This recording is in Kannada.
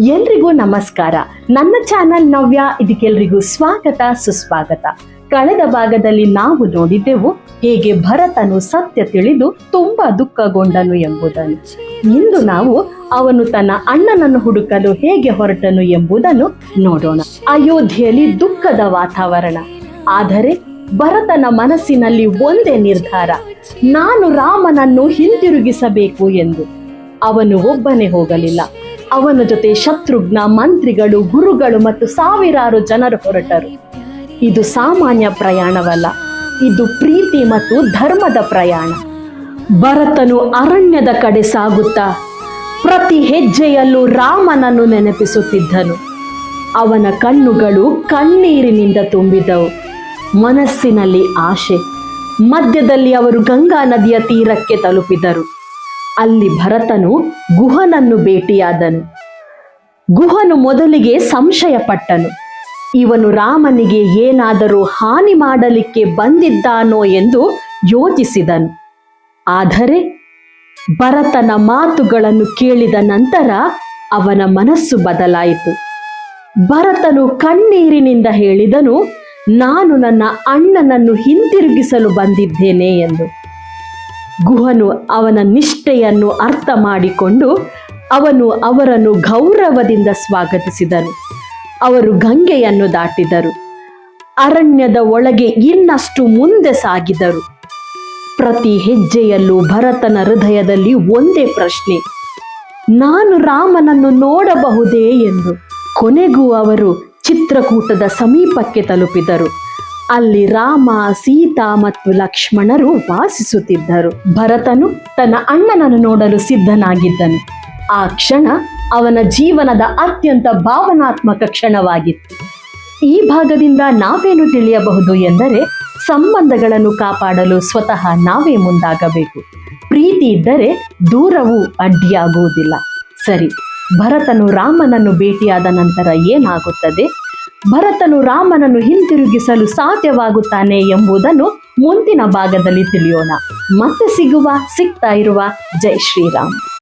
ಎಲ್ರಿಗೂ ನಮಸ್ಕಾರ. ನನ್ನ ಚಾನಲ್ ನವ್ಯ, ಇದಕ್ಕೆಲ್ರಿಗೂ ಸ್ವಾಗತ ಸುಸ್ವಾಗತ. ಕಳೆದ ಭಾಗದಲ್ಲಿ ನಾವು ನೋಡಿದ್ದೆವು ಹೇಗೆ ಭರತನು ಸತ್ಯ ತಿಳಿದು ತುಂಬಾ ದುಃಖಗೊಂಡನು ಎಂಬುದನ್ನು. ಇಂದು ನಾವು ಅವನು ತನ್ನ ಅಣ್ಣನನ್ನು ಹುಡುಕಲು ಹೇಗೆ ಹೊರಟನು ಎಂಬುದನ್ನು ನೋಡೋಣ. ಅಯೋಧ್ಯೆಯಲ್ಲಿ ದುಃಖದ ವಾತಾವರಣ. ಆದರೆ ಭರತನ ಮನಸ್ಸಿನಲ್ಲಿ ಒಂದೇ ನಿರ್ಧಾರ, ನಾನು ರಾಮನನ್ನು ಹಿಂದಿರುಗಿಸಬೇಕು ಎಂದು. ಅವನು ಒಬ್ಬನೇ ಹೋಗಲಿಲ್ಲ. ಅವನ ಜೊತೆ ಶತ್ರುಘ್ನ, ಮಂತ್ರಿಗಳು, ಗುರುಗಳು ಮತ್ತು ಸಾವಿರಾರು ಜನರು ಹೊರಟರು. ಇದು ಸಾಮಾನ್ಯ ಪ್ರಯಾಣವಲ್ಲ, ಇದು ಪ್ರೀತಿ ಮತ್ತು ಧರ್ಮದ ಪ್ರಯಾಣ. ಭರತನು ಅರಣ್ಯದ ಕಡೆ ಸಾಗುತ್ತಾ ಪ್ರತಿ ಹೆಜ್ಜೆಯಲ್ಲೂ ರಾಮನನ್ನು ನೆನಪಿಸುತ್ತಿದ್ದನು. ಅವನ ಕಣ್ಣುಗಳು ಕಣ್ಣೀರಿನಿಂದ ತುಂಬಿದವು, ಮನಸ್ಸಿನಲ್ಲಿ ಆಶೆ. ಮಧ್ಯದಲ್ಲಿ ಅವರು ಗಂಗಾ ನದಿಯ ತೀರಕ್ಕೆ ತಲುಪಿದರು. ಅಲ್ಲಿ ಭರತನು ಗುಹನನ್ನು ಭೇಟಿಯಾದನು. ಗುಹನು ಮೊದಲಿಗೆ ಸಂಶಯ ಪಟ್ಟನು. ಇವನು ರಾಮನಿಗೆ ಏನಾದರೂ ಹಾನಿ ಮಾಡಲಿಕ್ಕೆ ಬಂದಿದ್ದಾನೋ ಎಂದು ಯೋಚಿಸಿದನು. ಆದರೆ ಭರತನ ಮಾತುಗಳನ್ನು ಕೇಳಿದ ನಂತರ ಅವನ ಮನಸ್ಸು ಬದಲಾಯಿತು. ಭರತನು ಕಣ್ಣೀರಿನಿಂದ ಹೇಳಿದನು, ನಾನು ನನ್ನ ಅಣ್ಣನನ್ನು ಹಿಂತಿರುಗಿಸಲು ಬಂದಿದ್ದೇನೆ ಎಂದು. ಗುಹನು ಅವನ ನಿಷ್ಠೆಯನ್ನು ಅರ್ಥ ಮಾಡಿಕೊಂಡು ಅವನು ಅವರನ್ನು ಗೌರವದಿಂದ ಸ್ವಾಗತಿಸಿದನು. ಅವರು ಗಂಗೆಯನ್ನು ದಾಟಿದರು. ಅರಣ್ಯದ ಒಳಗೆ ಇನ್ನಷ್ಟು ಮುಂದೆ ಸಾಗಿದರು. ಪ್ರತಿ ಹೆಜ್ಜೆಯಲ್ಲೂ ಭರತನ ಹೃದಯದಲ್ಲಿ ಒಂದೇ ಪ್ರಶ್ನೆ, ನಾನು ರಾಮನನ್ನು ನೋಡಬಹುದೇ ಎಂದು. ಕೊನೆಗೂ ಅವರು ಚಿತ್ರಕೂಟದ ಸಮೀಪಕ್ಕೆ ತಲುಪಿದರು. ಅಲ್ಲಿ ರಾಮ, ಸೀತಾ ಮತ್ತು ಲಕ್ಷ್ಮಣರು ವಾಸಿಸುತ್ತಿದ್ದರು. ಭರತನು ತನ್ನ ಅಣ್ಣನನ್ನು ನೋಡಲು ಸಿದ್ಧನಾಗಿದ್ದನು. ಆ ಕ್ಷಣ ಅವನ ಜೀವನದ ಅತ್ಯಂತ ಭಾವನಾತ್ಮಕ ಕ್ಷಣವಾಗಿತ್ತು. ಈ ಭಾಗದಿಂದ ನಾವೇನು ತಿಳಿಯಬಹುದು ಎಂದರೆ, ಸಂಬಂಧಗಳನ್ನು ಕಾಪಾಡಲು ಸ್ವತಃ ನಾವೇ ಮುಂದಾಗಬೇಕು. ಪ್ರೀತಿ ಇದ್ದರೆ ದೂರವೂ ಅಡ್ಡಿಯಾಗುವುದಿಲ್ಲ. ಸರಿ, ಭರತನು ರಾಮನನ್ನು ಭೇಟಿಯಾದ ನಂತರ ಏನಾಗುತ್ತದೆ? ಭರತನು ರಾಮನನ್ನು ಹಿಂತಿರುಗಿಸಲು ಸಾಧ್ಯವಾಗುತ್ತಾನೆ ಎಂಬುದನ್ನು ಮುಂದಿನ ಭಾಗದಲ್ಲಿ ತಿಳಿಯೋಣ. ಮತ್ತೆ ಸಿಗ್ತಾ ಇರುವ ಜೈ ಶ್ರೀರಾಮ್.